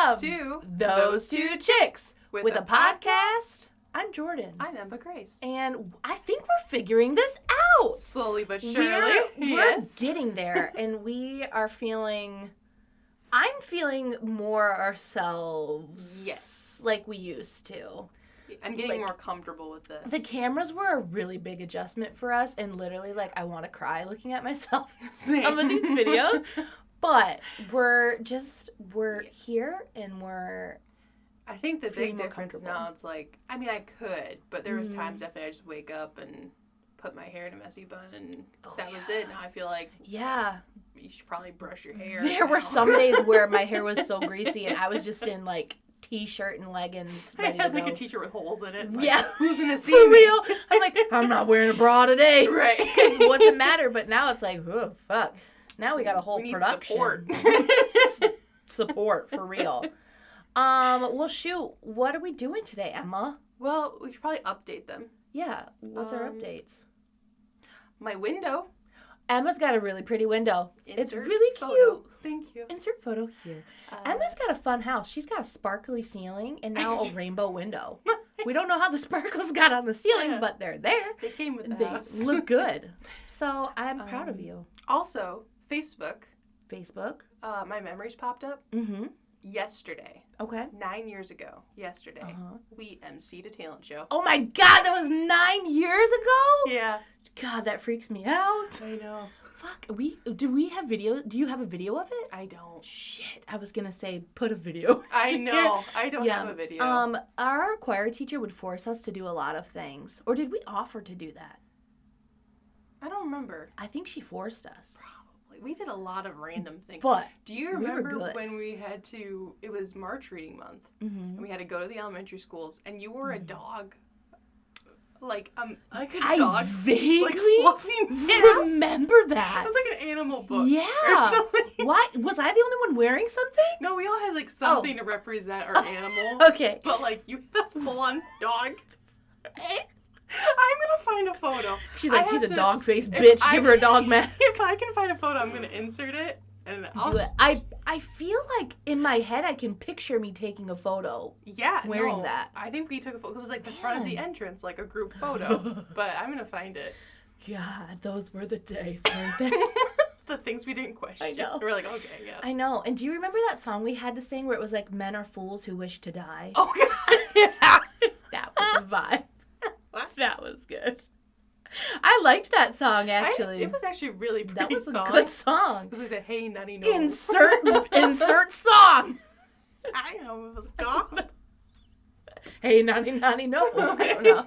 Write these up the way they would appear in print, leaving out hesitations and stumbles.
Welcome to Those Two Chicks with a podcast. I'm Jordan. I'm Emma Grace. And I think we're figuring this out. Slowly but surely. We're getting there. And we are I'm feeling more ourselves. Yes. Like we used to. I'm getting more comfortable with this. The cameras were a really big adjustment for us. And literally, I want to cry looking at myself in some of these videos. But we're here and we're... I think the big difference is now it's I could, but there was times definitely I just wake up and put my hair in a messy bun and that was it. Now I feel like you should probably brush your hair. There were some days where my hair was so greasy and I was just in t-shirt and leggings. I had a t-shirt with holes in it. Who's gonna see for me? Real? I'm I'm not wearing a bra today. Right. What's it matter? But now it's oh fuck. Now we got a whole production. Support for real. Well, shoot. What are we doing today, Emma? Well, we should probably update them. Yeah. What's our updates? My window. Emma's got a really pretty window. It's really photo. cute. Thank you. Insert photo here. Emma's got a fun house. She's got a sparkly ceiling and now a rainbow window. We don't know how the sparkles got on the ceiling, but they're there. They came with the house. They look good. So I'm proud of you. Also, Facebook. My memories popped up. Mm-hmm. Yesterday. Okay. 9 years ago. Yesterday. We emceed a talent show. Oh my God, that was 9 years ago? Yeah. God, that freaks me out. I know. Fuck. Do we have video? Do you have a video of it? I don't. Shit. I was going to say put a video. I know. I don't have a video. Our choir teacher would force us to do a lot of things. Or did we offer to do that? I don't remember. I think she forced us. Probably. We did a lot of random things. But do you remember when we had to, it was March reading month, and we had to go to the elementary schools, and you were a dog, like a dog. I vaguely fluffy remember that. It was like an animal book. Yeah. Why? Was I the only one wearing something? No, we all had something to represent our animal. Okay. But you had a full-on dog. I'm going to find a photo. She's she's a dog-faced bitch. Give her a dog mask. If I can find a photo, I'm going to insert it. And I'll do it. I feel like in my head I can picture me taking a photo. Yeah, wearing that. I think we took a photo. It was the front of the entrance, a group photo. But I'm going to find it. God, those were the days, weren't they? The things we didn't question. I know. We're okay, yeah. I know. And do you remember that song we had to sing where it was men are fools who wish to die? Oh, God. Yeah. That was the vibe. That was good. I liked that song, actually. It was actually a really pretty song. That was a good song. It was the Hey Nutty No. Insert song. I know what it was called. Hey Nutty No. I don't know.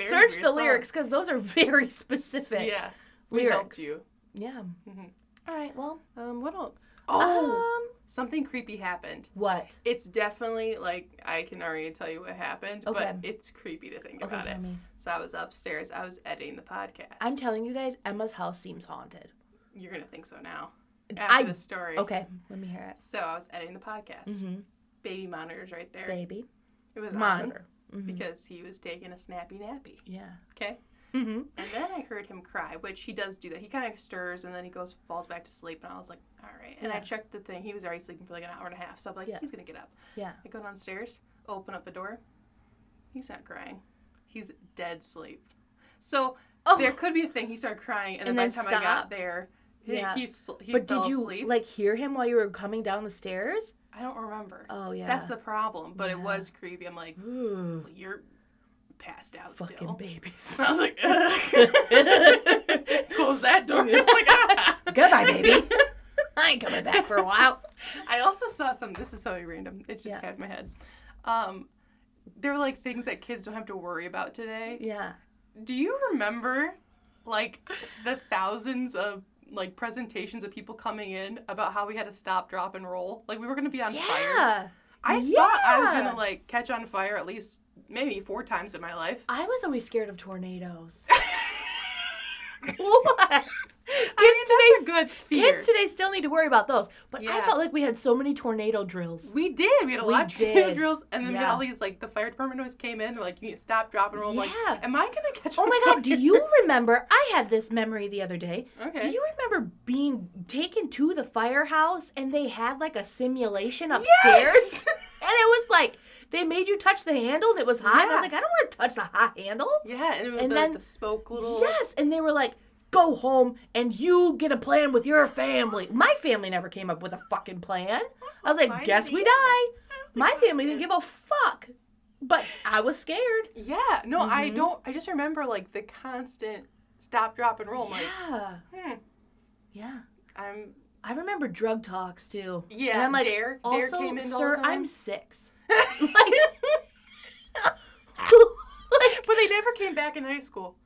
Search the lyrics, because those are very specific. Yeah. We helped you. Yeah. Mm-hmm. All right, well. What else? Oh! Something creepy happened. What? It's definitely, I can already tell you what happened, but it's creepy to think about it. Tell me. So I was upstairs. I was editing the podcast. I'm telling you guys, Emma's house seems haunted. You're going to think so now. After the story. Okay, let me hear it. So I was editing the podcast. Mm-hmm. Baby monitor's right there. Baby. It was monitor. On because he was taking a snappy nappy. Yeah. Okay? Mm-hmm. And then I heard him cry, which he does do that. He kind of stirs, and then he falls back to sleep, and I was like, all right. And I checked the thing. He was already sleeping for an hour and a half, so I'm like, he's going to get up. Yeah. I go downstairs, open up the door. He's not crying. He's dead asleep. So there could be a thing. He started crying, and then by the time I got there, he but fell did you, asleep. Hear him while you were coming down the stairs? I don't remember. Oh, yeah. That's the problem, but it was creepy. I'm like, you're passed out fucking still. Babies. I was like, close that door. I'm like, goodbye, baby. I ain't coming back for a while. I also saw this is so random. It just came in my head. There were things that kids don't have to worry about today. Yeah. Do you remember the thousands of presentations of people coming in about how we had to stop, drop, and roll? We were going to be on fire. I thought I was going to catch on fire at least maybe 4 times in my life. I was always scared of tornadoes. What? That's a good fear. Kids today still need to worry about those. But I felt like we had so many tornado drills. We did. We had a lot of tornado drills. And then we had all these, like, the fire department always came in. They're like, you need to stop, drop, and roll. I'm like, am I going to catch on my God. Do you remember? I had this memory the other day. Okay. Do you remember being taken to the firehouse and they had, like, a simulation upstairs? Yes! And it was like... They made you touch the handle and it was hot. Yeah. And I was like, I don't want to touch the hot handle. Yeah, and it was then, the smoke little... Yes, and they were like, go home and you get a plan with your family. My family never came up with a fucking plan. I was like, guess we die. My family didn't give a fuck. But I was scared. Yeah, no, I just remember, like, the constant stop, drop, and roll. I'm like, Yeah. I remember drug talks, too. Yeah, and I'm like, Dare came in all sir, the time. I'm 6. But they never came back in high school.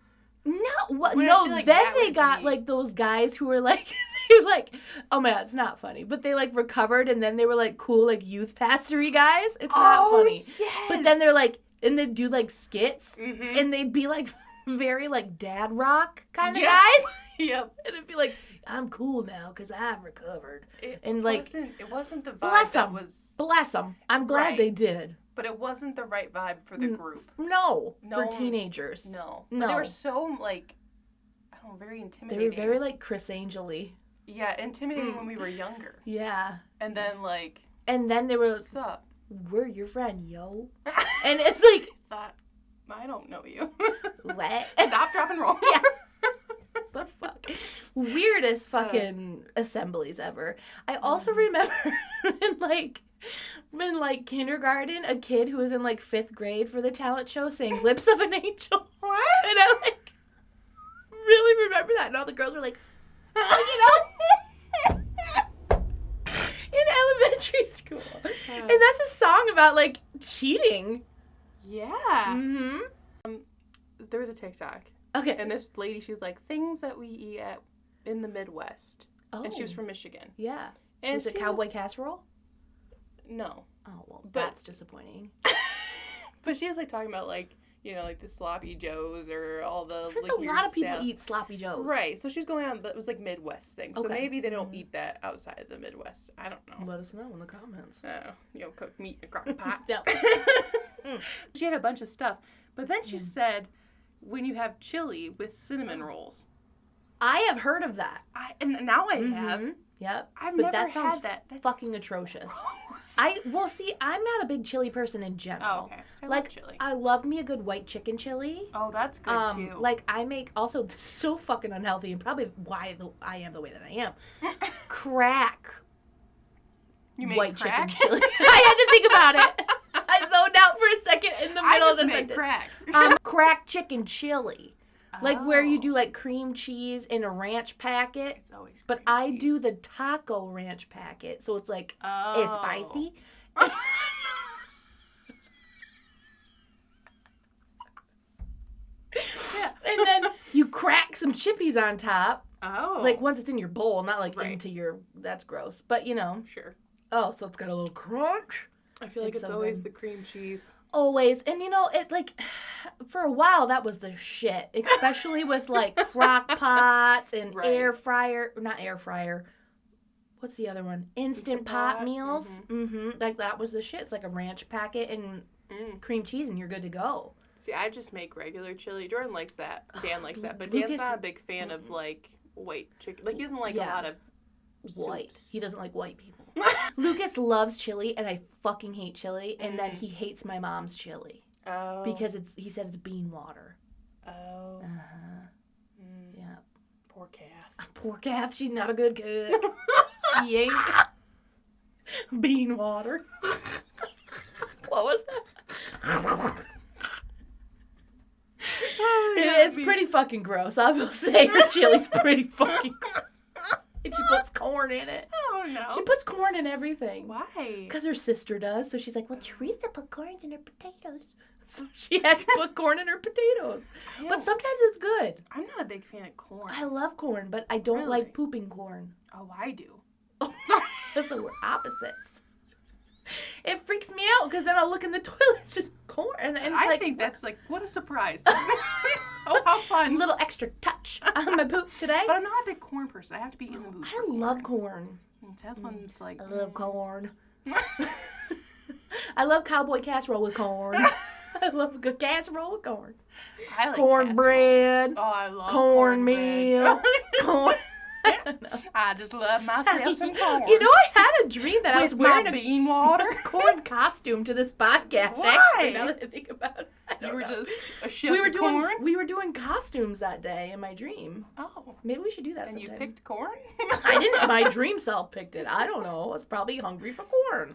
No, what? No. Like then they got like those guys who were like, oh my God, it's not funny. But they like recovered, and then they were like cool, like youth pastory guys. It's not funny. Yes. But then they're like, and they'd do like skits, and they'd be like very like dad rock kind of guys. Yep. And it'd be like, I'm cool now because I've recovered. It wasn't the vibe Bless them. I'm glad they did. But it wasn't the right vibe for the group. No, for teenagers. No. But they were so, like, I don't know, very intimidating. They were very, like, Chris Angel-y. Yeah, intimidating when we were younger. Yeah. And then, like... And then they were... What's up? We're your friend, yo. And it's like... I don't know you. What? Stop, drop, and roll. Yeah. The fuck? Weirdest fucking assemblies ever. I also remember in like kindergarten, a kid who was in like 5th grade for the talent show sang Lips of an Angel. What? And I like really remember that. And all the girls were like, in elementary school. And that's a song about like cheating. Yeah. Mm-hmm. There was a TikTok. Okay. And this lady, she was like, things that we eat in the Midwest. Oh. And she was from Michigan. Yeah. And was it cowboy casserole? No. Oh, well, that's disappointing. But she was, like, talking about, like, you know, like, the sloppy joes or all the, like, a lot of people eat sloppy joes. Right. So she was going on, but it was, like, Midwest thing. So maybe they don't eat that outside of the Midwest. I don't know. Let us know in the comments. Cook meat in a crock pot. Yep. She had a bunch of stuff. But then she said, when you have chili with cinnamon rolls. I have heard of that. And now I have. Yep. I've never had that. That's fucking atrocious. Gross. I'm not a big chili person in general. Oh, okay. So I love chili. I love me a good white chicken chili. Oh, that's good too. Like I make also this is so fucking unhealthy and probably why I am the way that I am. Crack. You make white crack? chicken chili. I had to think about it. I zoned out for a second in the middle of the sentence. Crack. Crack chicken chili. Like where you do like cream cheese in a ranch packet. It's always But I do the taco ranch packet. So it's like, it's spicy. Yeah. And then you crack some chippies on top. Oh. Like once it's in your bowl, not like into your, that's gross. But you know. Sure. Oh, so it's got a little crunch. I feel like it's so always good. the cream cheese. Always. And you know, it like, for a while that was the shit. Especially with like crock pots and air fryer. Not air fryer. What's the other one? Instant pot meals. Like that was the shit. It's like a ranch packet and cream cheese and you're good to go. See, I just make regular chili. Jordan likes that. Dan likes that. But Dan's not a big fan of like white chicken. Like he doesn't like a lot of white. soups. He doesn't like white people. Lucas loves chili, and I fucking hate chili. And then he hates my mom's chili. Oh. Because he said it's bean water. Oh. Yeah. Poor Kath. Poor Kath. She's not a good cook. She ain't. Bean water. What was that? It's pretty fucking gross. I will say the chili's pretty fucking gross. And she puts corn in it. Oh, no. She puts corn in everything. Why? Because her sister does. So she's like, well, Teresa put corn in her potatoes. So she had to put corn in her potatoes. But sometimes it's good. I'm not a big fan of corn. I love corn, but I don't like pooping corn. Oh, I do. So we're opposites. It freaks me out because then I'll look in the toilet, it's just corn. And I think that's like, what a surprise. Oh, how fun. A little extra touch on my poop today. But I'm not a big corn person. I have to be in the mood for corn. I love corn. That's one's like... I love corn. I love cowboy casserole with corn. I love a good casserole with corn. I like cornbread. Oh, I love cornmeal. Corn. I just love myself some corn. You know, I had a dream that I was wearing a bean water corn costume to this podcast. Why? Actually, now that I think about it, you were just a shit corn. We were doing costumes that day in my dream. Oh, maybe we should do that. And sometime. you picked corn? I didn't. My dream self picked it. I don't know. I was probably hungry for corn.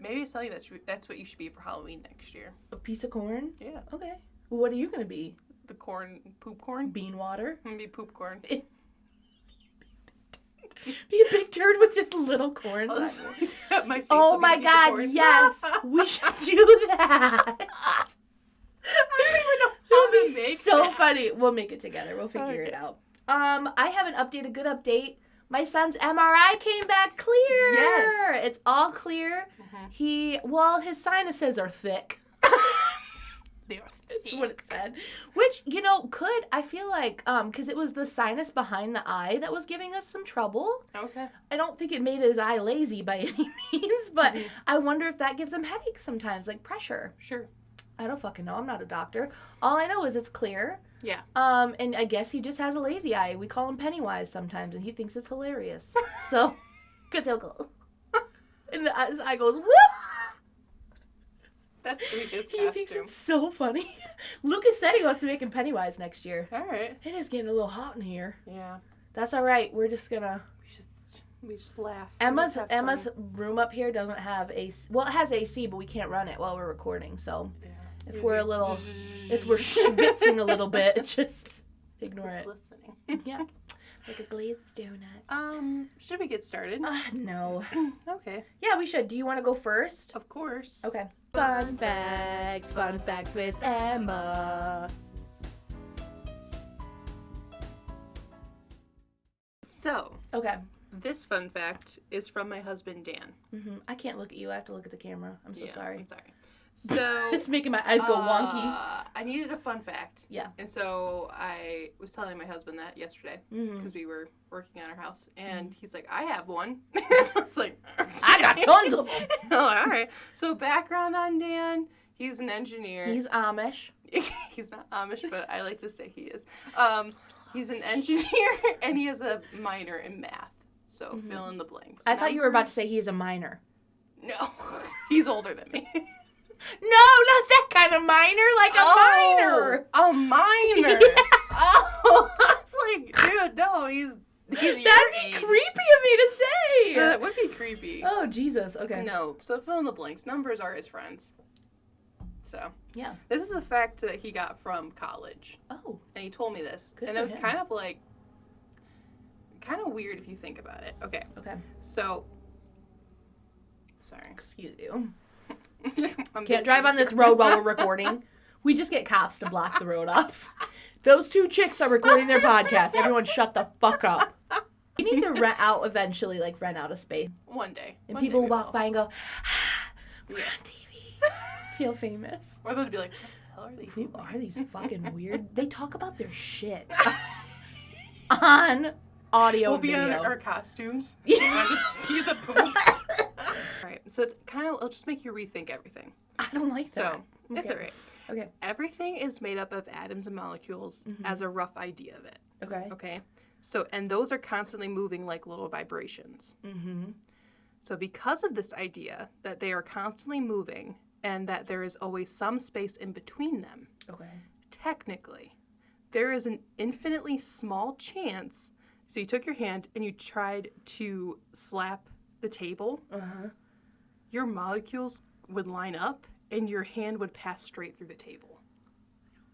Maybe it's telling you that's what you should be for Halloween next year. A piece of corn? Yeah. Okay. Well, what are you gonna be? The corn, poop corn. Bean water. I'm gonna be poop corn. Be a big turd with just little corn. My face oh my God! Yes, we should do that. I don't even know how to make so that. funny. We'll make it together. We'll figure it out. I have an update. A good update. My son's MRI came back clear. Yes. It's all clear. Mm-hmm. His sinuses are thick. They are thick. That's what it said. Which, I feel like, because it was the sinus behind the eye that was giving us some trouble. Okay. I don't think it made his eye lazy by any means, but I wonder if that gives him headaches sometimes, like pressure. Sure. I don't fucking know. I'm not a doctor. All I know is it's clear. Yeah. And I guess he just has a lazy eye. We call him Pennywise sometimes, and he thinks it's hilarious. So, because he'll go, and his eye goes, whoop! That's gonna be his He costume. thinks it's so funny. Lucas said he wants to make him Pennywise next year. All right. It is getting a little hot in here. Yeah. That's all right. We're just gonna. We just laugh. Emma's room up here doesn't have AC. Well, it has AC, but we can't run it while we're recording. So if we're schwitzing a little bit, just ignore it. Listening. Yeah. Like a glazed donut. Should we get started? No. Okay. Yeah, we should. Do you want to go first? Of course. Okay. Fun facts with Emma. So. Okay. This fun fact is from my husband, Dan. Mm-hmm. I can't look at you. I have to look at the camera. I'm so sorry. I'm sorry. So it's making my eyes go wonky. I needed a fun fact. Yeah. And so I was telling my husband that yesterday because we were working on our house, and he's like, "I have one." I was like, "I got tons of them." All right. So background on Dan: he's an engineer. He's Amish. He's not Amish, but I like to say he is. He's an engineer, and he has a minor in math. So fill in the blanks. I thought you were about to say he's a minor. No, he's older than me. No, not that kind of minor, like a minor. A minor. Yeah. Oh, I was like, dude, no, he's your age. That'd be creepy of me to say. That would be creepy. Oh, Jesus. Okay. No, so fill in the blanks. Numbers are his friends. So. Yeah. This is a fact that he got from college. Oh. And he told me this. Good and for it was him. kind of weird if you think about it. Okay. So. Sorry. Excuse you. Can't drive on this road while we're recording. We just get cops to block the road off. Those two chicks are recording their podcast. Everyone shut the fuck up. We need to rent out eventually, rent out a space. One day. And people walk by and go, we're on TV. Feel famous. Or they'll be like, what the hell are they? Who are these fucking weird? They talk about their shit. On audio we'll be video. on our costumes. I'm just a piece of poop. Alright, so it'll just make you rethink everything. I don't like that. So, it's alright. Okay. Everything is made up of atoms and molecules as a rough idea of it. Okay. Okay? So, and those are constantly moving like little vibrations. Mm-hmm. So because of this idea that they are constantly moving and that there is always some space in between them, technically, there is an infinitely small chance. So you took your hand and you tried to slap the table. Your molecules would line up and your hand would pass straight through the table.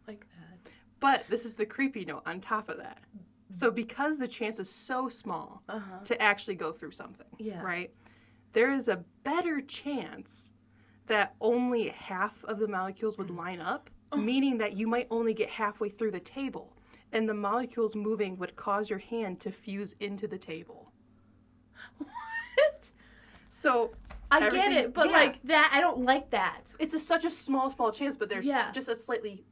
Like that. But this is the creepy note on top of that. So because the chance is so small to actually go through something, right? There is a better chance that only half of the molecules would line up, meaning that you might only get halfway through the table. And the molecules moving would cause your hand to fuse into the table. What? So I get it, but that, I don't like that. It's such a small chance, but there's just a slightly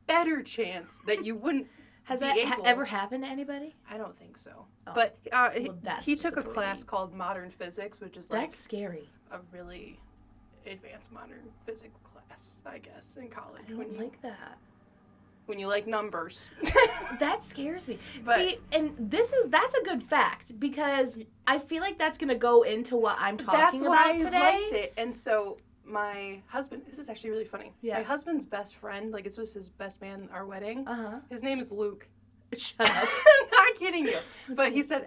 better chance that you wouldn't Has be that able... ever happened to anybody? I don't think so. Oh. But he took a disappointing. class called Modern Physics, which is like... That's scary. A really advanced modern physics class, I guess, in college. I don't like that. When you like numbers. That scares me. But, see, and that's a good fact, because I feel like that's going to go into what I'm talking about today. That's why I liked it. And so my husband, this is actually really funny. Yeah. My husband's best friend, like this was his best man at our wedding. Uh-huh. His name is Luke. Shut up. I'm not kidding you. But he said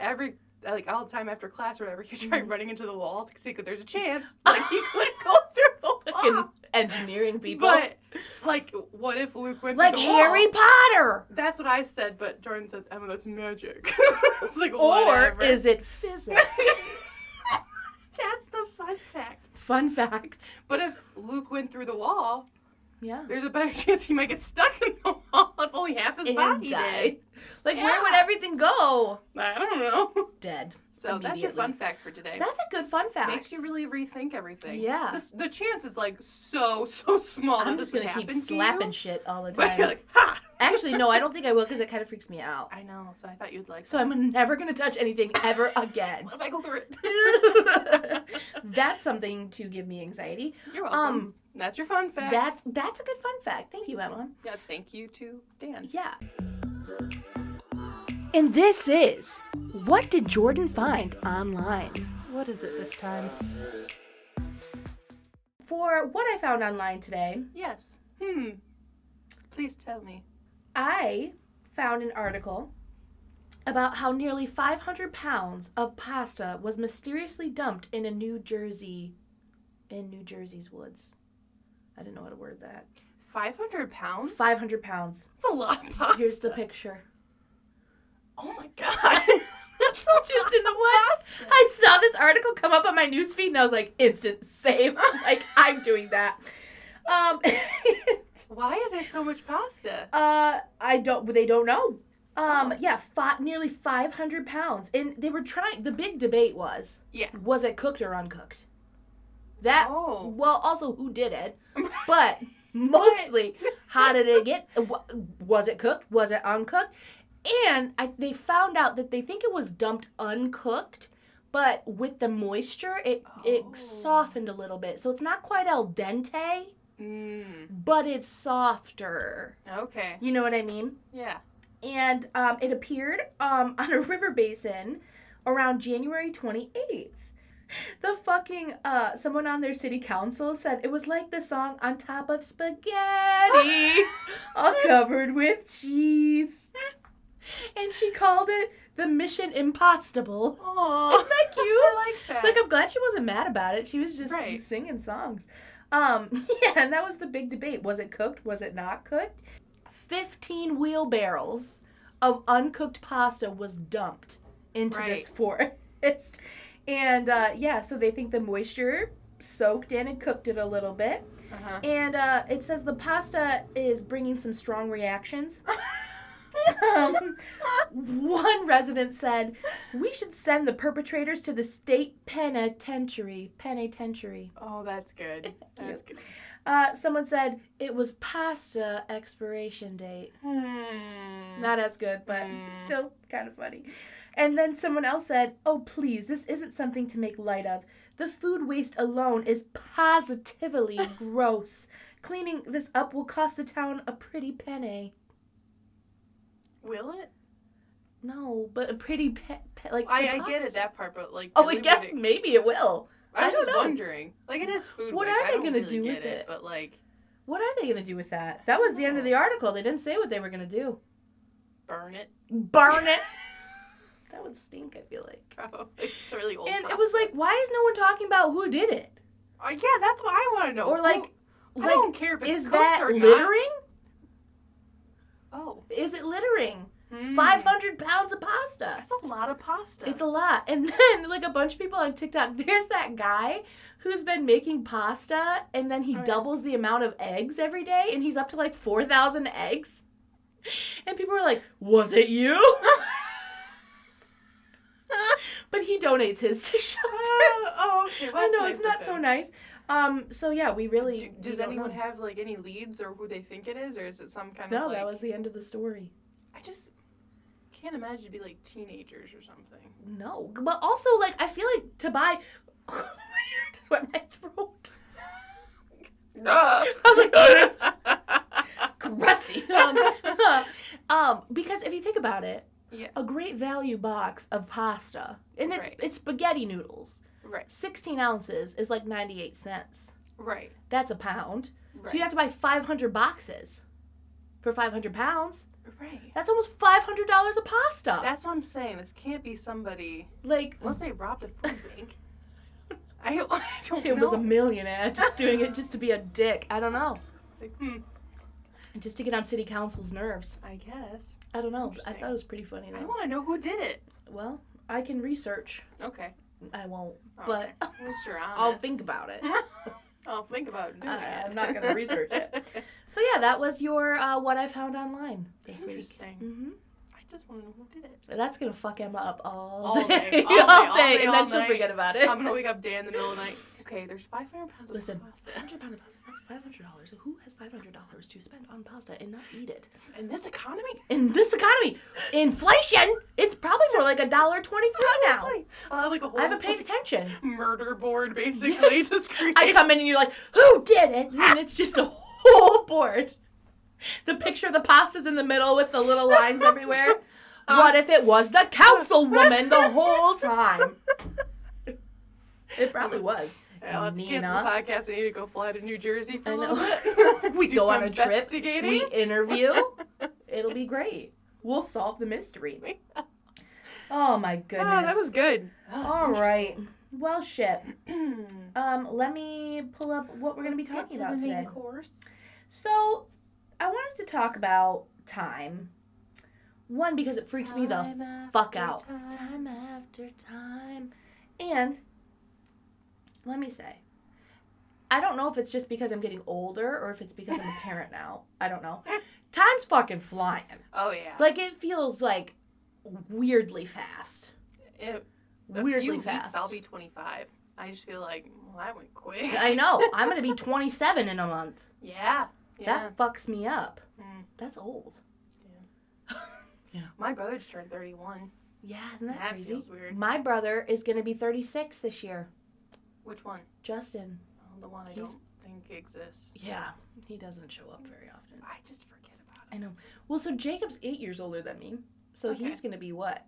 all the time after class or whatever, he tried running into the wall to see if there's a chance. Like, he couldn't go through the wall. Engineering people. But, like, what if Luke went through the wall? Like Harry Potter! That's what I said, but Jordan said, Emma, that's magic. It's like, whatever. Or is it physics? That's the fun fact. Fun fact. But if Luke went through the wall... Yeah. There's a better chance he might get stuck in the wall if only half his body did. Like, where would everything go? I don't know. Dead. So that's your fun fact for today. That's a good fun fact. Makes you really rethink everything. Yeah. The chance is like so small that this would happen to you. I'm just going to keep slapping shit all the time. You're like, ha! Actually, no, I don't think I will, because it kind of freaks me out. I know, so I thought you'd like So I'm never going to touch anything ever again. What if I go through it? That's something to give me anxiety. You're welcome. That's your fun fact. That's a good fun fact. Thank you, Emma. Yeah, thank you to Dan. Yeah. And this is, what did Jordan find online? What is it this time? For what I found online today. Yes. Please tell me. I found an article about how nearly 500 pounds of pasta was mysteriously dumped in New Jersey's woods. I didn't know how to word that. 500 pounds? 500 pounds. That's a lot of pasta. Here's the picture. Oh my god. That's just in the woods. I saw this article come up on my newsfeed and I was like, instant save. Like, I'm doing that. Why is there so much pasta? They don't know. Nearly 500 pounds. And they were the big debate was, was it cooked or uncooked? Well, also who did it, but mostly how did it get, was it cooked, was it uncooked? And they found out that they think it was dumped uncooked, but with the moisture, it softened a little bit. So it's not quite al dente, but it's softer. Okay. You know what I mean? Yeah. And it appeared on a river basin around January 28th. The fucking, someone on their city council said it was like the song On Top of Spaghetti, all covered with cheese. And she called it the Mission Impossible. Aww. Isn't that cute? I like that. It's like, I'm glad she wasn't mad about it. She was just singing songs. And that was the big debate. Was it cooked? Was it not cooked? 15 wheelbarrows of uncooked pasta was dumped into this forest. And, so they think the moisture soaked in and cooked it a little bit. Uh-huh. And it says the pasta is bringing some strong reactions. One resident said, we should send the perpetrators to the state penitentiary. Oh, that's good. That's good. Someone said it was pasta expiration date. Not as good, but still kind of funny. And then someone else said, oh, please, this isn't something to make light of. The food waste alone is positively gross. Cleaning this up will cost the town a pretty penny. Will it? No, but a pretty I get it, that part, but like... Oh, I guess maybe it will. I was just wondering. Like, it is food what waste. Are they going to do with it? But like... What are they going to do with that? That was the end of the article. They didn't say what they were going to do. Burn it. Burn it! That would stink, I feel like. Probably. It's a really old And pasta. It was like, why is no one talking about who did it? Yeah, that's what I want to know. Or like... I don't care if it's cooked or not. Is that littering? Oh. Is it littering? 500 pounds of pasta. That's a lot of pasta. It's a lot. And then, like, a bunch of people on TikTok, there's that guy who's been making pasta, and then he doubles the amount of eggs every day, and he's up to, like, 4,000 eggs. And people were like, was it you? But he donates his to shelters. Okay. Well, I know, nice isn't that so nice? So yeah, we really... Does anyone have, like, any leads or who they think it is? Or is it some kind of, No, like... that was the end of the story. I just can't imagine to be, like, teenagers or something. No. But also, like, I feel like to buy... just wet my throat. I was like... crusty. Because if you think about it, a great value box of pasta, and it's spaghetti noodles. Right. 16 ounces is like 98 cents. Right. That's a pound. Right. So you have to buy 500 boxes for 500 pounds. Right. That's almost $500 of pasta. That's what I'm saying. This can't be somebody, like, unless they robbed a food bank. I don't know. It was a millionaire just doing it just to be a dick. I don't know. It's like, Just to get on city council's nerves. I guess. I don't know. I thought it was pretty funny, though. I want to know who did it. Well, I can research. Okay. I won't. Okay. But Sure, I'll think about it. I'll think about doing it. I'm not going to research it. So yeah, that was your what I found online this Interesting. week. Mm-hmm. I just want to know who did it. That's going to fuck Emma up all day. All day, and then she'll forget about it. I'm going to wake up day in the middle of the night. Okay, there's 500 pounds of pasta. 500 pounds of pasta. That's $500. Who has $500 to spend on pasta and not eat it? In this economy? In this economy. Inflation! It's probably more like $1.23 now. Like a whole I haven't paid attention. Murder board, basically. Yes. Just create. I come in and you're like, who did it? And it's just a whole board. The picture of the pasta's in the middle with the little lines everywhere. What if it was the councilwoman the whole time? It probably was. I'll have to cancel the podcast. I need to go fly to New Jersey for a little bit. We go on a trip. We We interview. It'll be great. We'll solve the mystery. Oh my goodness. Oh, that was good. All right. Well, shit. Let me pull up what we're going to be talking about today. Main course. So, I wanted to talk about time. One, because it freaks me the fuck out. Time after time. And let me say, I don't know if it's just because I'm getting older or if it's because I'm a parent now. I don't know. Time's fucking flying. Oh, yeah. Like, it feels like weirdly fast. Weirdly fast. Weeks, I'll be 25. I just feel like, well, that went quick. I know. I'm going to be 27 in a month. Yeah. That fucks me up. That's old. Yeah. My brother just turned 31. Yeah, isn't that crazy? Feels weird. My brother is going to be 36 this year. Which one? Justin. Oh, the one I don't think exists. Yeah, he doesn't show up very often. I just forget about it. I know. Well, so Jacob's 8 years older than me. So he's going to be what?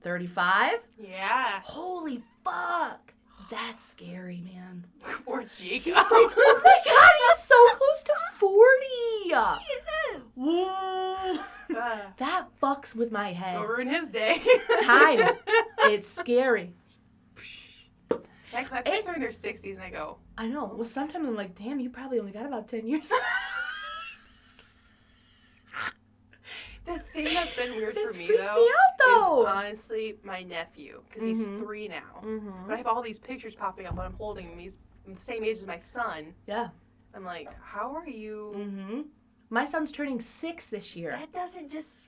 35? Yeah. Holy fuck. That's scary, man. Poor Jacob. Oh my god, he's so close to 40. Yes. Whoa. That fucks with my head. Go ruin his day. Time. It's scary. Yeah, my parents are in their 60s and I go. I know. Well, sometimes I'm like, damn, you probably only got about 10 years. The thing that's been weird for me, though, is honestly my nephew, because he's 3 now. But I have all these pictures popping up when I'm holding him. He's the same age as my son. Yeah. I'm like, how are you? My son's turning 6 this year. That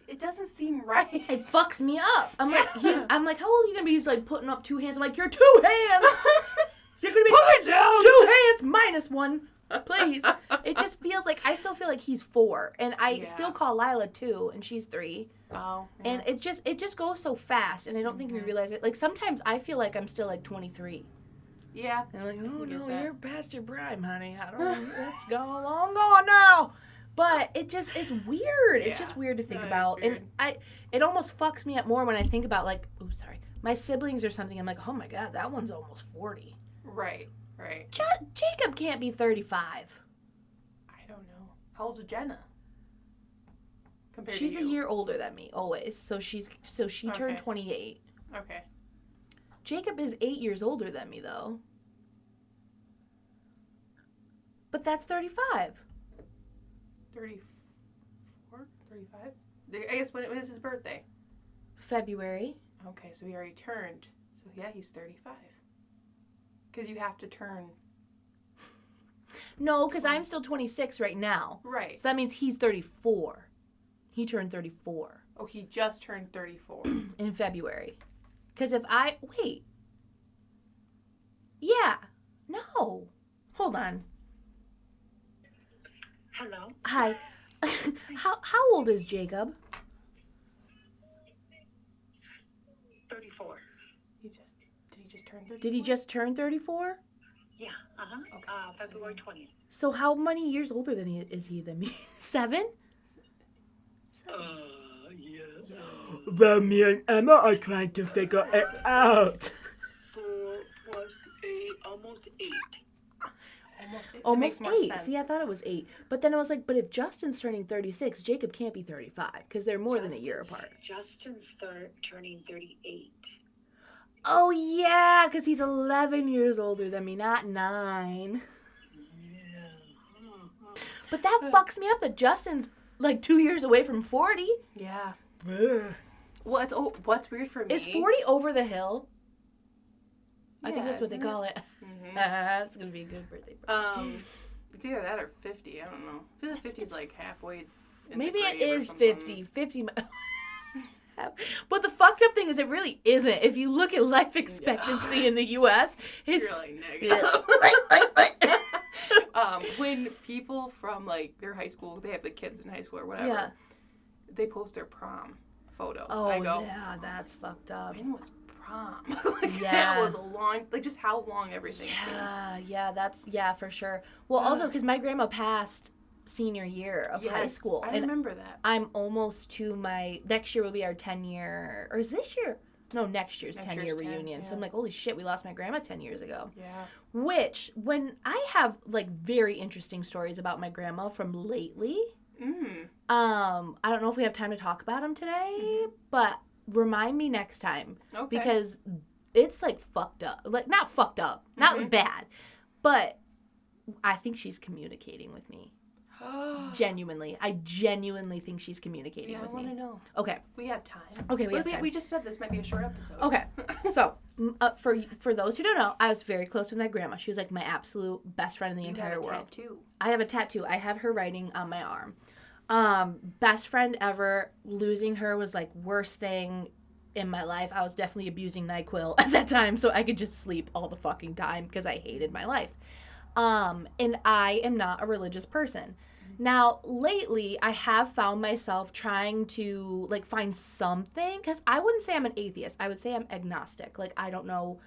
it doesn't seem right. It fucks me up. I'm like, how old are you gonna be? He's like putting up 2 hands. I'm like, you're 2 hands. You're gonna be put it down. 2 hands minus 1, please. It just feels like I still feel like he's 4, and I still call Lila 2, and she's 3. Oh. Yeah. And it just goes so fast, and I don't think we realize it. Like sometimes I feel like I'm still like 23. Yeah. And I'm like, oh no, you're past your prime, honey. I don't. Let's go long gone now. But it just is weird. It's just weird to think about. And it almost fucks me up more when I think about like, my siblings or something. I'm like, oh my god, that one's almost 40. Right. Jacob can't be 35. I don't know. How old's Jenna? She's a year older than me, always. So she turned 28. Okay. Jacob is 8 years older than me though. But that's 35. 34? 35? I guess when is his birthday? February. Okay, so he already turned. So yeah, he's 35. Because you have to turn. No, because I'm still 26 right now. Right. So that means he's 34. He turned 34. Oh, he just turned 34. In February. Because if I... Wait. Yeah. No. Hold on. Hello. Hi. How old is Jacob? 34. Did he just turn 34? Did he just turn 34? Yeah. Okay. February 20th. So how many years older is he than me? 7? Yeah. Well, me and Emma are trying to figure it out. 4 plus 8, almost 8. Almost 8. Almost That makes more 8. sense. See, I thought it was 8. But then I was like, but if Justin's turning 36, Jacob can't be 35 because they're more than a year apart. Justin's turning 38. Oh, yeah, because he's 11 years older than me, not 9. Yeah. But that fucks me up that Justin's like 2 years away from 40. Yeah. Ugh. Well, what's weird for me... Is 40 over the hill? I Yeah, think that's what they isn't call it. Mm-hmm. That's going to be a good birthday present. It's either that or 50. I don't know. I feel like 50 is like halfway in Maybe the it grave or is something. 50. 50. But the fucked up thing is it really isn't. If you look at life expectancy in the U.S., it's... You're like negative. When people from like their high school, they have the kids in high school or whatever, they post their prom photos. Oh, I go, yeah, that's fucked up. when was prom? Like, Yeah. that was a long, like just how long everything seems. Yeah, for sure. Well, also because my grandma passed senior year of high school. I remember that. I'm almost to next year will be our 10-year, or is this year? No, next year's 10-year reunion. So I'm like, holy shit, we lost my grandma 10 years ago. Yeah. Which, when I have like very interesting stories about my grandma from lately. I don't know if we have time to talk about them today, but remind me next time. Okay. Because it's like fucked up. Like, not fucked up, not bad, but I think she's communicating with me. Genuinely. I genuinely think she's communicating with me. I want to know. Okay. We have time. Okay, we have time. We just said this might be a short episode. Okay. So, for those who don't know, I was very close with my grandma. She was like my absolute best friend in the entire world. Tattoo. I have a tattoo. I have her writing on my arm. Best friend ever. Losing her was like worst thing in my life. I was definitely abusing NyQuil at that time, so I could just sleep all the fucking time because I hated my life. And I am not a religious person. Now, lately, I have found myself trying to, like, find something, because I wouldn't say I'm an atheist. I would say I'm agnostic. Like, I don't know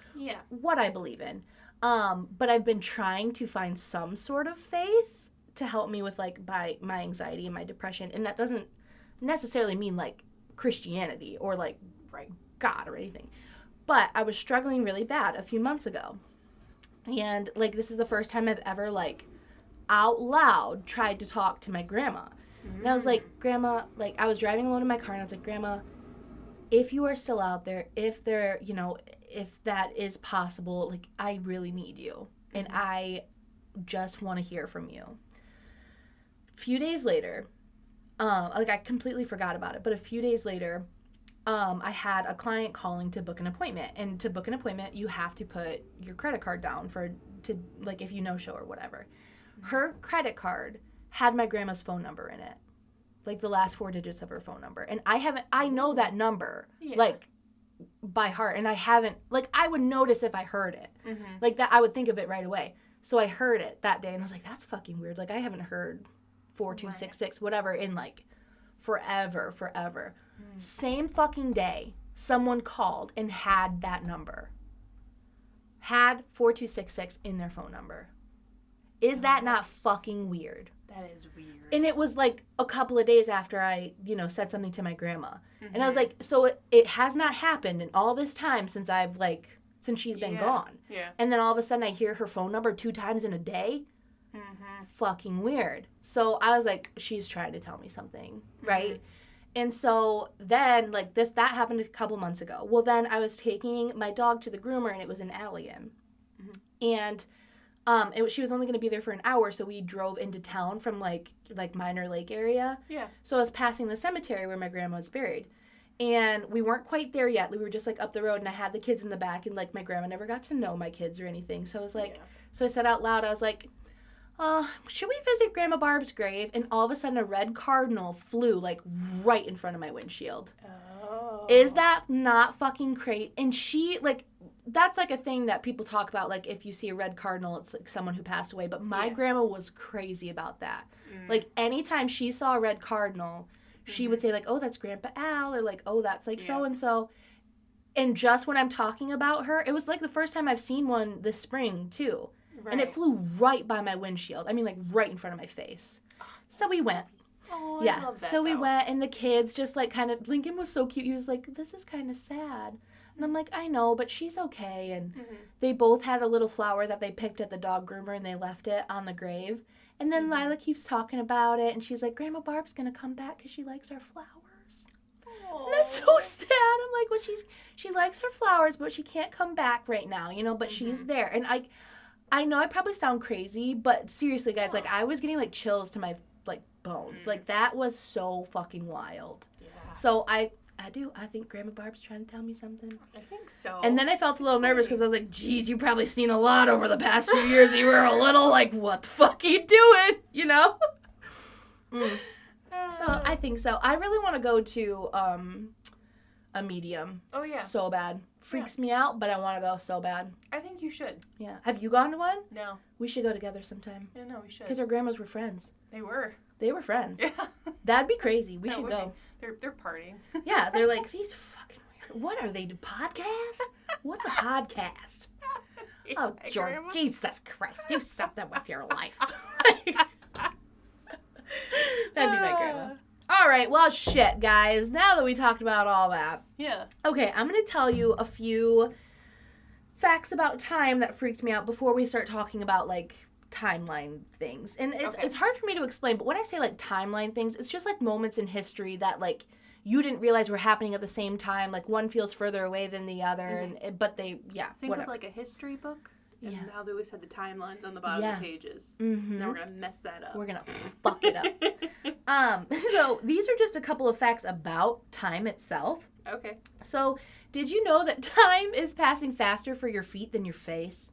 what I believe in. But I've been trying to find some sort of faith to help me with, like, my anxiety and my depression. And that doesn't necessarily mean, like, Christianity or, like, God or anything. But I was struggling really bad a few months ago. And, like, this is the first time I've ever, like, out loud tried to talk to my grandma. And I was like, Grandma, like, I was driving alone in my car, and I was like, Grandma, if you are still out there, if there, you know, if that is possible, like, I really need you. And I just want to hear from you. A few days later, like, I completely forgot about it, but a few days later, I had a client calling to book an appointment. And to book an appointment, you have to put your credit card down to like, if you no-show or whatever. Her credit card had my grandma's phone number in it. Like, the last 4 digits of her phone number. And I know that number, like, by heart. And I haven't, like, I would notice if I heard it. Like, that, I would think of it right away. So I heard it that day, and I was like, that's fucking weird. Like, I haven't heard 4266, whatever, in, like, forever. Same fucking day, someone called and had that number. Had 4266 in their phone number. Is that not fucking weird? That is weird. And it was like a couple of days after I, you know, said something to my grandma. And I was like, so it has not happened in all this time since she's been gone. Yeah. And then all of a sudden I hear her phone number 2 times in a day. Fucking weird. So I was like, she's trying to tell me something, right? And so then, like, that happened a couple months ago. Well, then I was taking my dog to the groomer, and it was in Allegan. And she was only going to be there for an hour, so we drove into town from, like Minor Lake area. Yeah. So I was passing the cemetery where my grandma was buried. And we weren't quite there yet. We were just, like, up the road, and I had the kids in the back, and, like, my grandma never got to know my kids or anything. So I was like, so I said out loud, I was like, should we visit Grandma Barb's grave? And all of a sudden a red cardinal flew, like, right in front of my windshield. Is that not fucking great? And she, like, that's like a thing that people talk about, like, if you see a red cardinal, it's like someone who passed away. But my grandma was crazy about that. Like, anytime she saw a red cardinal, she would say, like, oh, that's Grandpa Al, or like, oh, that's like so-and-so. And just when I'm talking about her, it was like the first time I've seen one this spring, too. Right. And it flew right by my windshield. I mean, like, right in front of my face. Oh, so we went. Oh, I love that, we went, and the kids just, like, kind of, Lincoln was so cute. He was like, this is kind of sad. And I'm like, I know, but she's okay. And they both had a little flower that they picked at the dog groomer, and they left it on the grave. And then Lila keeps talking about it, and she's like, Grandma Barb's going to come back because she likes our flowers. Aww. And that's so sad. I'm like, well, she likes her flowers, but she can't come back right now, you know, but she's there. And I know I probably sound crazy, but seriously, guys, like, I was getting, like, chills to my, like, bones. Like, that was so fucking wild. Yeah. So I think Grandma Barb's trying to tell me something. I think so. And then I felt a little nervous because I was like, geez, you probably seen a lot over the past few years. You were a little like, what the fuck are you doing? You know? So I think so. I really want to go to a medium. Oh, yeah. So bad. Freaks me out, but I want to go so bad. I think you should. Yeah. Have you gone to one? No. We should go together sometime. Yeah, no, we should. Because our grandmas were friends. They were. They were friends. Yeah. That'd be crazy. We should go. They're partying. Yeah, they're like, these fucking weird. What are they, do podcasts? What's a podcast? Oh, George, Grandma? Jesus Christ, do something with your life. That'd be my grandma. All right, well, shit, guys. Now that we talked about all that. Yeah. Okay, I'm going to tell you a few facts about time that freaked me out before we start talking about, like, timeline things. And it's hard for me to explain, but when I say, like, timeline things, it's just, like, moments in history that, like, you didn't realize were happening at the same time. Like, one feels further away than the other, but they, Think of, like, a history book. And how they always had the timelines on the bottom of the pages. Now we're going to mess that up. We're going to fuck it up. So these are just a couple of facts about time itself. Okay. So did you know that time is passing faster for your feet than your face?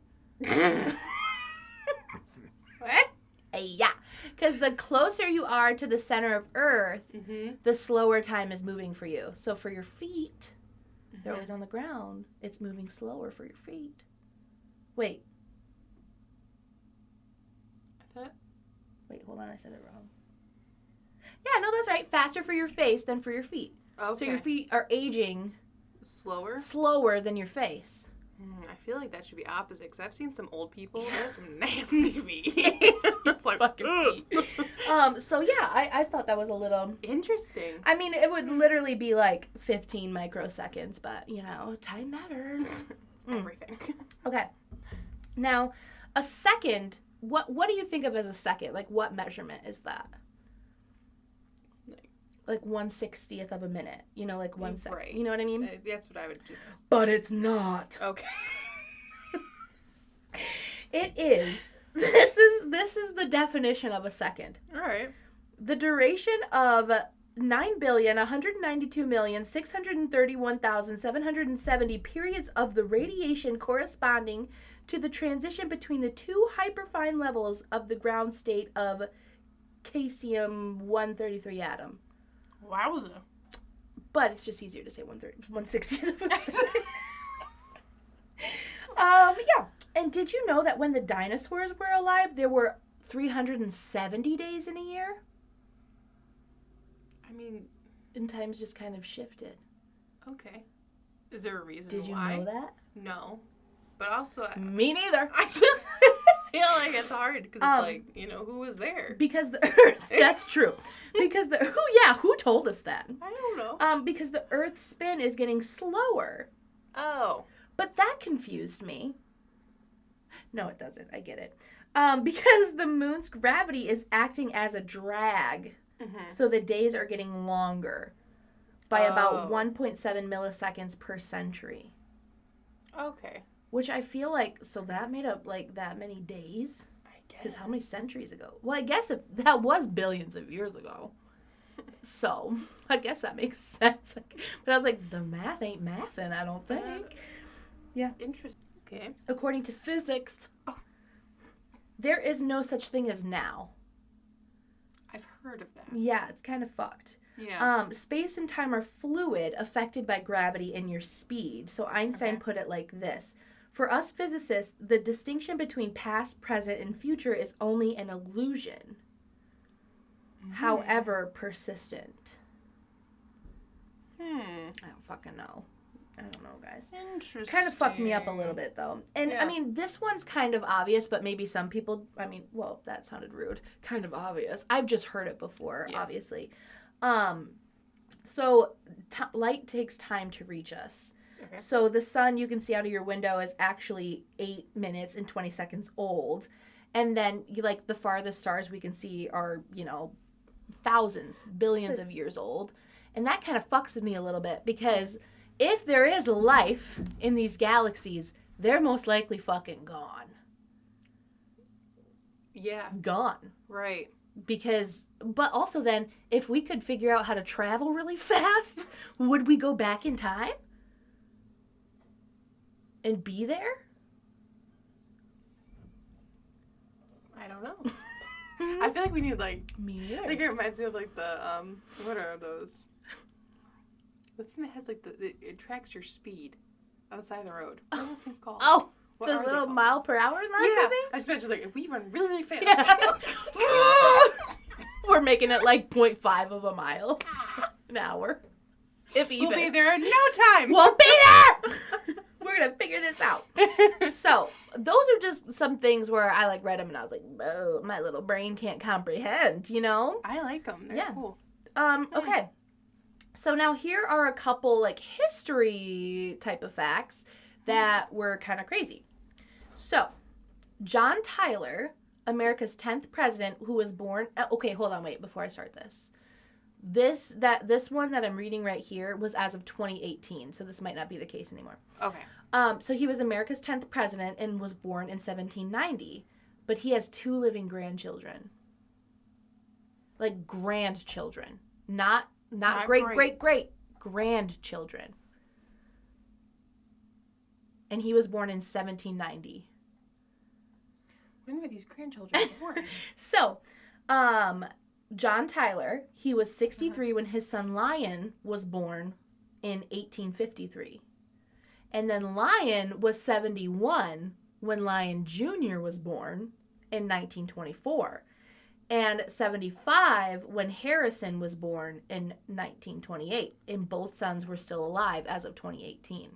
What? Yeah. Because the closer you are to the center of Earth, the slower time is moving for you. So for your feet, they're always on the ground. It's moving slower for your feet. Wait. Wait, hold on. I said it wrong. Yeah, no, that's right. Faster for your face than for your feet. Okay. So your feet are aging slower than your face. I feel like that should be opposite because I've seen some old people that have some nasty feet. It's like fucking feet. So yeah, I thought that was a little interesting. I mean, it would literally be like 15 microseconds, but you know, time matters. It's everything. Okay. Now, a second. What do you think of as a second? Like, what measurement is that? Like 1/60th of a minute. You know, like 1 second. Right. You know what I mean? That's what I would just... But it's not. Okay. It is. This is the definition of a second. All right. The duration of 9,192,631,770 periods of the radiation corresponding to the transition between the two hyperfine levels of the ground state of caesium-133 atom. Wowza. But it's just easier to say 1/60th of a second. Yeah. And did you know that when the dinosaurs were alive, there were 370 days in a year? I mean... And time's just kind of shifted. Okay. Is there a reason why? Did you know that? No. But also... Me neither. I just feel like it's hard because it's like, you know, who was there? Because the Earth... That's true. Because who told us that? I don't know. Because the Earth's spin is getting slower. Oh. But that confused me. No, it doesn't. I get it. Because the moon's gravity is acting as a drag. So the days are getting longer by about 1.7 milliseconds per century. Okay. Which I feel like, so that made up like that many days? I guess. Because how many centuries ago? Well, I guess that was billions of years ago. So I guess that makes sense. But I was like, the math ain't mathin', I don't think. Yeah. Interesting. Okay. According to physics, there is no such thing as now. I've heard of that. Yeah, it's kind of fucked. Yeah. Space and time are fluid, affected by gravity and your speed. So Einstein put it like this. For us physicists, the distinction between past, present, and future is only an illusion, however persistent. I don't fucking know. I don't know, guys. Interesting. Kind of fucked me up a little bit, though. And, I mean, this one's kind of obvious, but maybe some people, I mean, well, that sounded rude. Kind of obvious. I've just heard it before, obviously. So, light takes time to reach us. Okay. So, the sun you can see out of your window is actually 8 minutes and 20 seconds old. And then, like, the farthest stars we can see are, you know, thousands, billions of years old. And that kind of fucks with me a little bit because if there is life in these galaxies, they're most likely fucking gone. Yeah. Gone. Right. Because, but also then, if we could figure out how to travel really fast, would we go back in time? And be there? I don't know. I feel like we need, like... Me either. I think it reminds me of, like, the, what are those? The thing that has, like, it tracks your speed on the side of the road. What are those things called? Oh, what the little mile per hour marker thing? I just mentioned, like, if we run really, really fast. Yeah. We're making it, like, 0.5 of a mile an hour. If even. We'll be there in no time. We'll be there! We're going to figure this out. So, those are just some things where I, like, read them and I was like, oh, my little brain can't comprehend, you know? I like them. They're cool. Okay. So now here are a couple, like, history type of facts that were kind of crazy. So, John Tyler, America's 10th president, who was born... Okay, hold on, wait, before I start this. This one that I'm reading right here was as of 2018, so this might not be the case anymore. Okay. So he was America's 10th president and was born in 1790, but he has 2 living grandchildren. Like, grandchildren. Not great grandchildren. And he was born in 1790. When were these grandchildren born? So, John Tyler, he was 63 when his son Lion was born in 1853. And then Lion was 71 when Lion Jr. was born in 1924. And 75 when Harrison was born in 1928. And both sons were still alive as of 2018.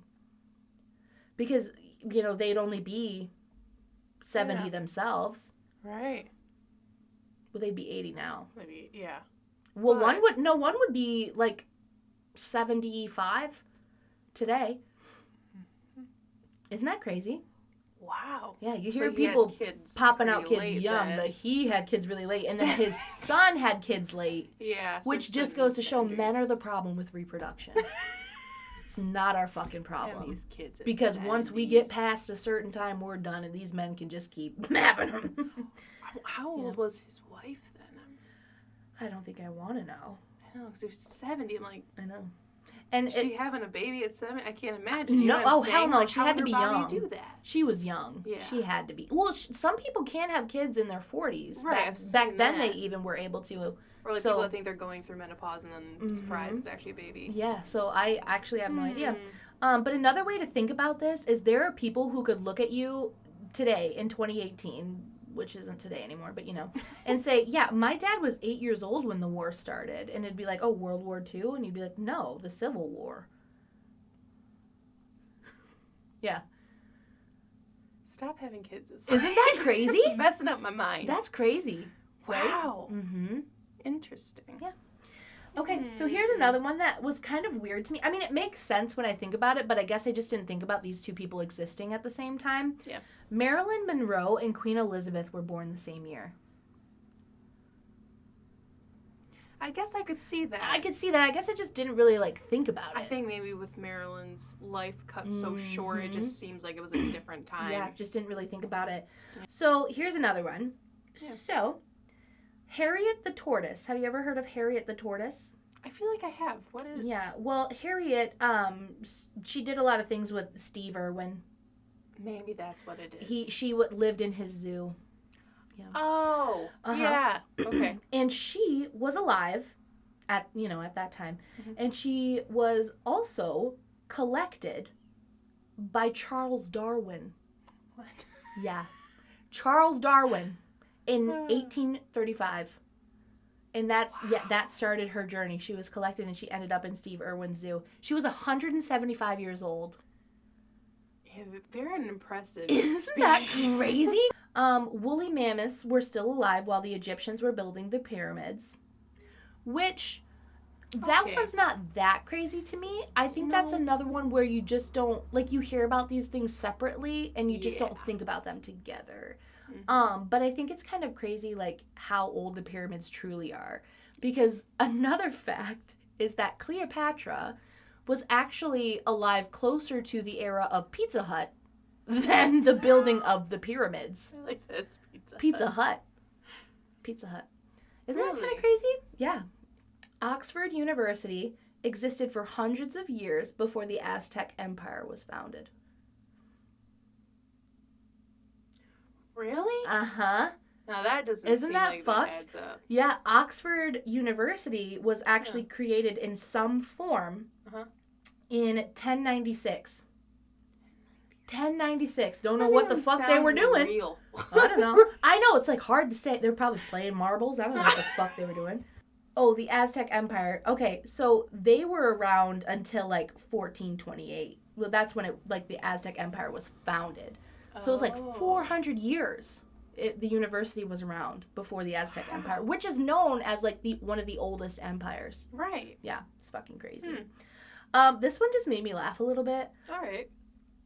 Because, you know, they'd only be 70 themselves. Right. Well, they'd be 80 now. Maybe, yeah. Well, one would be like 75 today. Isn't that crazy? Wow. Yeah, you hear people popping out kids young, but he had kids really late, and then his son had kids late. Yeah. Which just goes to show men are the problem with reproduction. It's not our fucking problem. And these kids because once we get past a certain time, we're done, and these men can just keep having them. How old was his wife then? I don't think I want to know. I know, because he was 70. I'm like, I know. And she having a baby at 7? I can't imagine. You no, know what I'm hell no. Like, she had to be young. Do that? She was young. Yeah. She had to be. Well, some people can have kids in their 40s. Right. Back then, they even were able to. Or like people that think they're going through menopause and then surprise, it's actually a baby. Yeah. So I actually have no idea. But another way to think about this is there are people who could look at you today in 2018, which isn't today anymore, but you know, and say, yeah, my dad was 8 years old when the war started. And it'd be like, oh, World War II? And you'd be like, no, the Civil War. Yeah. Stop having kids. Isn't that crazy? It's messing up my mind. That's crazy. Right? Wow. Mm-hmm. Interesting. Yeah. Okay, so here's another one that was kind of weird to me. I mean, it makes sense when I think about it, but I guess I just didn't think about these two people existing at the same time. Yeah. Marilyn Monroe and Queen Elizabeth were born the same year. I guess I could see that. I guess I just didn't really, like, think about it. I think maybe with Marilyn's life cut so short, it just seems like it was a different time. Yeah, just didn't really think about it. So, here's another one. Yeah. So, Harriet the Tortoise. Have you ever heard of Harriet the Tortoise? I feel like I have. What is... Yeah, well, Harriet, she did a lot of things with Steve Irwin. Maybe that's what it is. She lived in his zoo. Yeah. Oh, yeah. Okay. And she was alive at that time. Mm-hmm. And she was also collected by Charles Darwin. What? Yeah. Charles Darwin in 1835. And that started her journey. She was collected and she ended up in Steve Irwin's zoo. She was 175 years old. Yeah, they're an impressive Isn't that crazy? Woolly mammoths were still alive while the Egyptians were building the pyramids. Which, that one's not that crazy to me. I think that's another one where you just don't, like, you hear about these things separately and you just don't think about them together. Mm-hmm. But I think it's kind of crazy, like, how old the pyramids truly are. Because another fact is that Cleopatra was actually alive closer to the era of Pizza Hut than the building of the pyramids. I like that it's Pizza Hut. Isn't that kind of crazy? Yeah. Oxford University existed for hundreds of years before the Aztec Empire was founded. Really? Uh-huh. Now that doesn't Isn't seem that like fucked? that adds up. Yeah, Oxford University was actually created in some form in 1096. 1096. Don't know what the fuck they were doing. Real. I don't know. I know, it's like hard to say. They're probably playing marbles. I don't know what the fuck they were doing. Oh, the Aztec Empire. Okay, so they were around until like 1428. Well, that's when the Aztec Empire was founded. So it was like 400 years the university was around before the Aztec Empire, which is known as like one of the oldest empires. Right. Yeah, it's fucking crazy. This one just made me laugh a little bit. All right.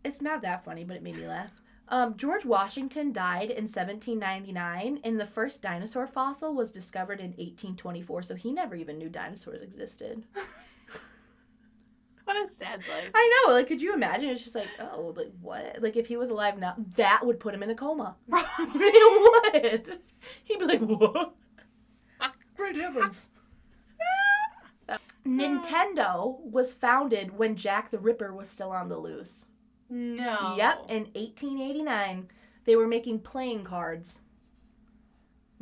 It's not that funny, but it made me laugh. George Washington died in 1799, and the first dinosaur fossil was discovered in 1824, so he never even knew dinosaurs existed. What a sad life. I know, like, could you imagine? It's just like, oh, like, what? Like, if he was alive now, that would put him in a coma. It would. He'd be like, what? Great heavens. Nintendo was founded when Jack the Ripper was still on the loose. No. Yep, in 1889, they were making playing cards.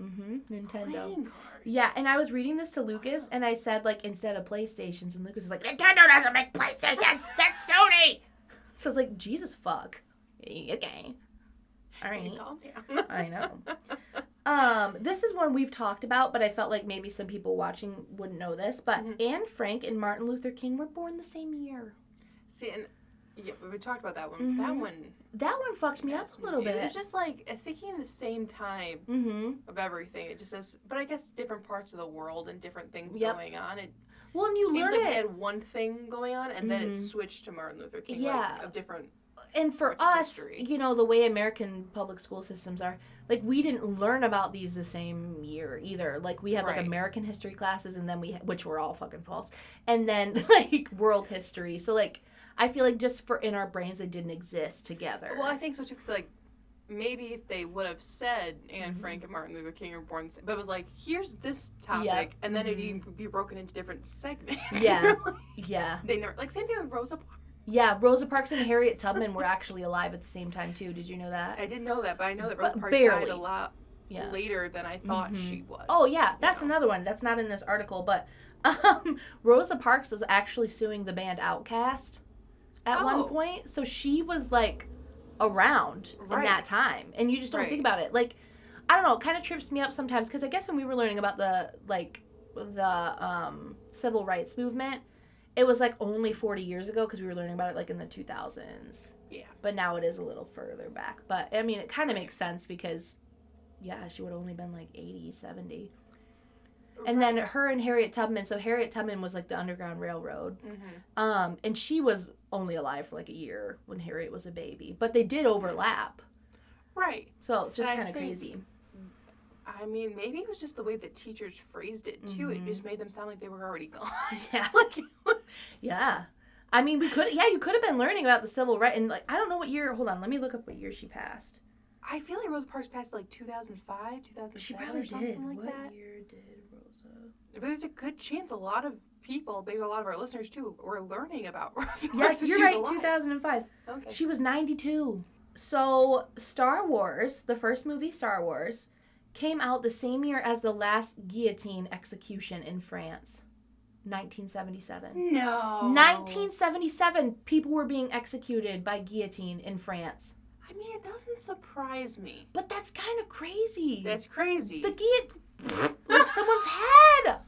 Nintendo. Playing cards. Yeah, and I was reading this to Lucas, and I said, like, instead of PlayStations, and Lucas is like, Nintendo doesn't make PlayStations! That's Sony! So I was like, Jesus fuck. Okay. All right. Calm down. I know. This is one we've talked about, but I felt like maybe some people watching wouldn't know this, but Anne Frank and Martin Luther King were born the same year. See, and yeah, we talked about that one. That one fucked me up a little bit. It's just like thinking the same time of everything. It just says, but I guess different parts of the world and different things going on. It and you seems learn like we had one thing going on, and then it switched to Martin Luther King. Yeah, like, of different. And for us, you know, the way American public school systems are, like, we didn't learn about these the same year either. Like, we had, like, American history classes, and then which were all fucking false, and then, like, world history. So, like, I feel like just in our brains, they didn't exist together. Well, I think so, too, because, like, maybe if they would have said Anne Frank and Martin Luther King were born, but it was like, here's this topic, and then it'd be broken into different segments. Yeah. Yeah. They never, like, same thing with Rosa Parks. Yeah, Rosa Parks and Harriet Tubman were actually alive at the same time, too. Did you know that? I didn't know that, but I know that Rosa Parks died a lot later than I thought she was. Oh, yeah, that's another one. That's not in this article, but Rosa Parks is actually suing the band Outkast at one point. So she was, like, around in that time. And you just don't think about it. Like, I don't know, it kind of trips me up sometimes, because I guess when we were learning about the civil rights movement, it was, like, only 40 years ago, because we were learning about it, like, in the 2000s. Yeah. But now it is a little further back. But, I mean, it kind of makes sense, because, yeah, she would have only been, like, 80, 70. And then her and Harriet Tubman, so Harriet Tubman was, like, the Underground Railroad. And she was only alive for, like, a year when Harriet was a baby. But they did overlap. Right. So it's just kind of crazy. I mean, maybe it was just the way the teachers phrased it, too. It just made them sound like they were already gone. Yeah. Like, it was... Yeah. I mean, you could have been learning about the civil rights, and, like, I don't know what year, hold on, let me look up what year she passed. I feel like Rosa Parks passed, like, 2005, 2007, she probably or something did. like that. What year did Rosa? But there's a good chance a lot of people, maybe a lot of our listeners, too, were learning about Rosa Parks. Yes, you're right, 2005. Okay. She was 92. So, Star Wars, the first movie, Star Wars, came out the same year as the last guillotine execution in France. 1977. No. 1977, people were being executed by guillotine in France. I mean, it doesn't surprise me. But that's kind of crazy. That's crazy. The guillotine, like someone's head.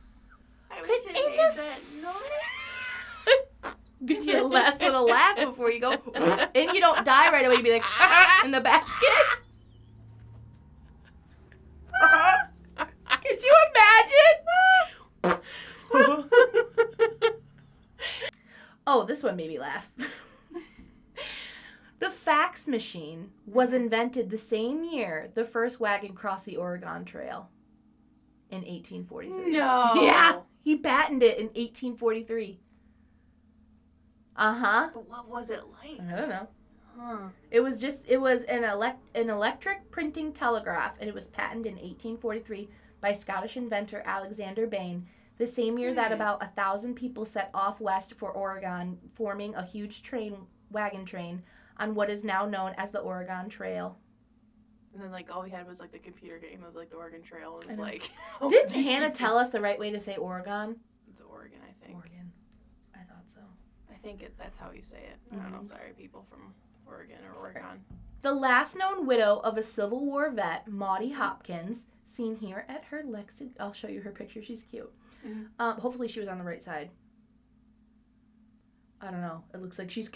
I wish it made that noise. Get you a last little laugh before you go, and you don't die right away. You be like, in the basket. Could you imagine? Oh, this one made me laugh. The fax machine was invented the same year the first wagon crossed the Oregon Trail in 1843. No. Yeah, he patented it in 1843. Uh-huh. But what was it like? I don't know. Huh. It was an electric printing telegraph, and it was patented in 1843 by Scottish inventor Alexander Bain, the same year that about 1,000 people set off west for Oregon, forming a huge wagon train on what is now known as the Oregon Trail. And then, like, all we had was, like, the computer game of, like, the Oregon Trail. And it was like... Did Hannah tell us the right way to say Oregon? It's Oregon, I think. Oregon. I thought so. I think that's how you say it. I don't know. Sorry, people from Oregon or Oregon. The last known widow of a Civil War vet, Maudie Hopkins, seen here at her Lexington... I'll show you her picture. She's cute. Mm-hmm. Hopefully she was on the right side. I don't know. It looks like she's...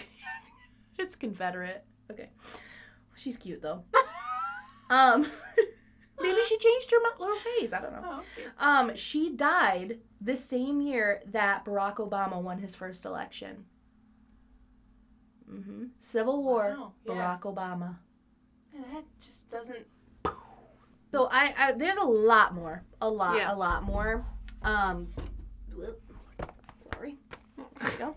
It's Confederate. Okay. She's cute, though. Maybe she changed her face. I don't know. Oh, okay. She died the same year that Barack Obama won his first election. Mm-hmm. Civil War, wow, yeah. Barack Obama. Yeah, that just doesn't... So I there's a lot more. A lot more. Sorry. There you go.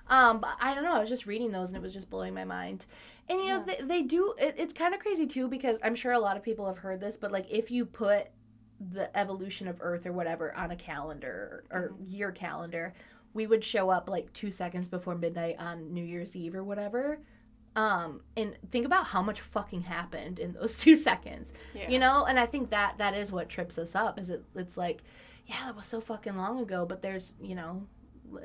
But I don't know. I was just reading those and it was just blowing my mind. And, you know, they do, it's kind of crazy, too, because I'm sure a lot of people have heard this, but, like, if you put the evolution of Earth or whatever on a calendar or year calendar, we would show up, like, 2 seconds before midnight on New Year's Eve or whatever. And think about how much fucking happened in those 2 seconds, you know? And I think that is what trips us up, is it's like, yeah, that was so fucking long ago, but there's, you know,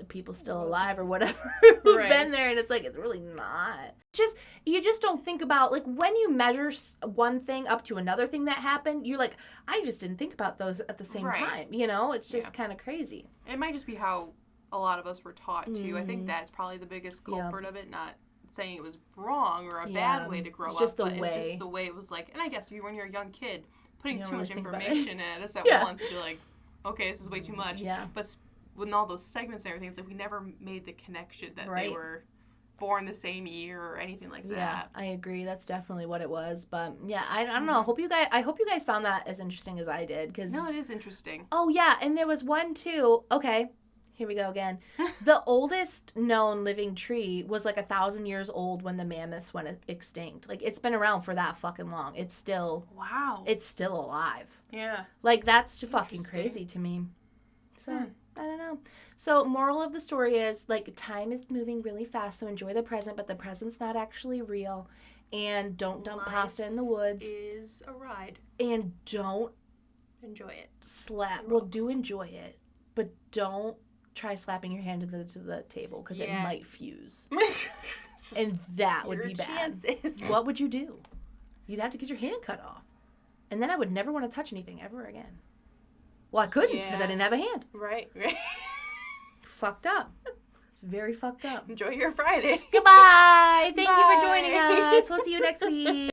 people still alive or whatever who've been there, and it's like, it's really not. It's just, you just don't think about, like, when you measure one thing up to another thing that happened, you're like, I just didn't think about those at the same time, you know? It's just kind of crazy. It might just be how a lot of us were taught, too. I think that's probably the biggest culprit of it, not saying it was wrong or a bad way to grow up, but it's just the way it was like, and I guess when you're a young kid, putting too much information at us at once, be like, okay, this is way too much. But with all those segments and everything, it's like we never made the connection that they were born the same year or anything like that. Yeah, I agree. That's definitely what it was. But yeah, I don't know. I hope you guys found that as interesting as I did. No, it is interesting. Oh yeah, and there was one too. Okay, here we go again. The oldest known living tree was like 1,000 years old when the mammoths went extinct. Like, it's been around for that fucking long. It's still it's still alive. Yeah. Like, that's fucking crazy to me. So. I don't know. So, moral of the story is, like, time is moving really fast, so enjoy the present, but the present's not actually real. And don't dump pasta in the woods. Is a ride. And don't enjoy it. Slap. Well, do enjoy it, but don't try slapping your hand to the table, because it might fuse. And that would be bad. Chances. What would you do? You'd have to get your hand cut off. And then I would never want to touch anything ever again. Well, I couldn't because I didn't have a hand. Right. Fucked up. It's very fucked up. Enjoy your Friday. Goodbye. Thank you for joining us. We'll see you next week.